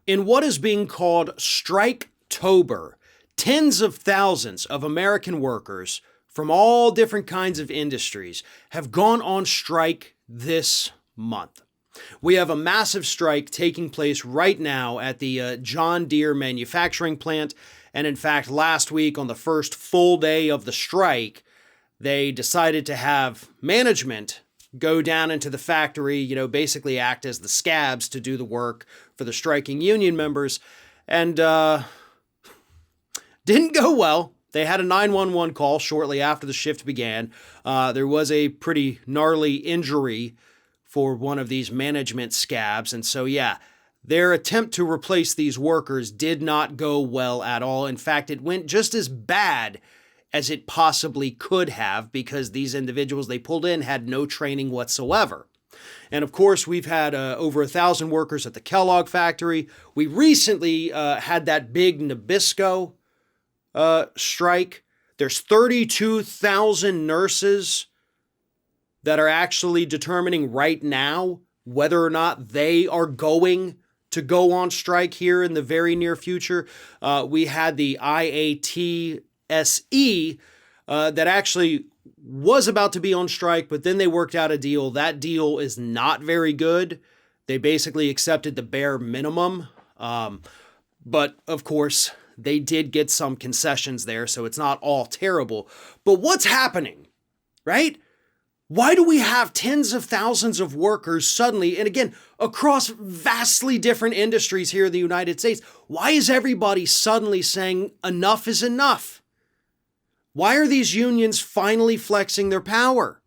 In what is being called Striketober, tens of thousands of American workers from all different kinds of industries have gone on strike this month. We have a massive strike taking place right now at the John Deere manufacturing plant. And in fact, last week on the first full day of the strike, they decided to have management go down into the factory, basically act as the scabs to do the work for the striking union members. And didn't go well. They had a 911 call shortly after the shift began. There was a pretty gnarly injury for one of these management scabs. And so, their attempt to replace these workers did not go well at all. In fact, it went just as bad as it possibly could have because these individuals they pulled in had no training whatsoever. And of course, we've had over 1,000 workers at the Kellogg factory. We recently had that big Nabisco strike. There's 32,000 nurses that are actually determining right now whether or not they are going to go on strike here in the very near future. We had the IATSE that actually was about to be on strike, but then they worked out a deal. That deal is not very good. They basically accepted the bare minimum. But of course, they did get some concessions there, so it's not all terrible. But what's happening, right? Why do we have tens of thousands of workers suddenly, and again, across vastly different industries here in the United States? Why is everybody suddenly saying enough is enough? Why are these unions finally flexing their power?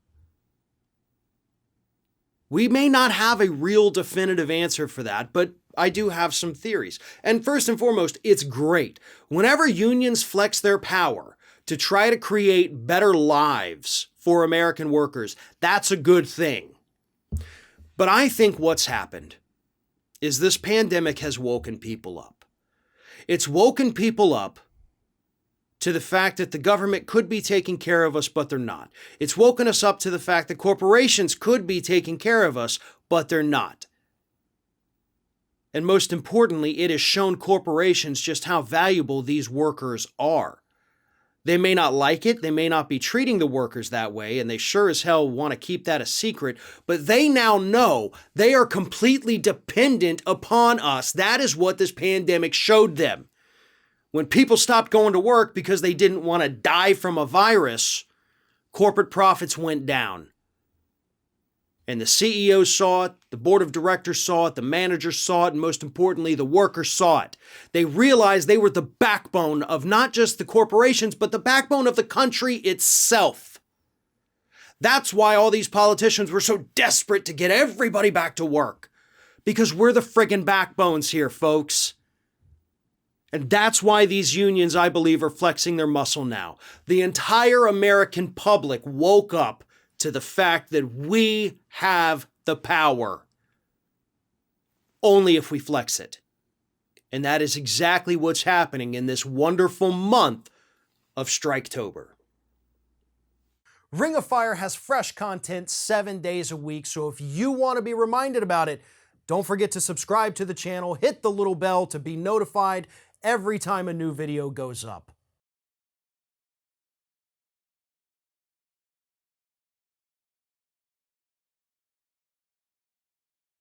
We may not have a real definitive answer for that, but I do have some theories. And first and foremost, it's great. Whenever unions flex their power to try to create better lives for American workers, that's a good thing. But I think what's happened is this pandemic has woken people up. It's woken people up to the fact that the government could be taking care of us, but they're not. It's woken us up to the fact that corporations could be taking care of us, but they're not. And most importantly, it has shown corporations just how valuable these workers are. They may not like it, they may not be treating the workers that way, and they sure as hell want to keep that a secret, but they now know they are completely dependent upon us. That is what this pandemic showed them. When people stopped going to work because they didn't want to die from a virus, corporate profits went down. And the CEOs saw it, the board of directors saw it, the managers saw it, and most importantly, the workers saw it. They realized they were the backbone of not just the corporations, but the backbone of the country itself. That's why all these politicians were so desperate to get everybody back to work. Because we're the friggin' backbones here, folks. And that's why these unions, I believe, are flexing their muscle now. The entire American public woke up to the fact that we have the power. Only if we flex it. And that is exactly what's happening in this wonderful month of Striketober. Ring of Fire has fresh content 7 days a week, so if you want to be reminded about it, don't forget to subscribe to the channel, hit the little bell to be notified every time a new video goes up.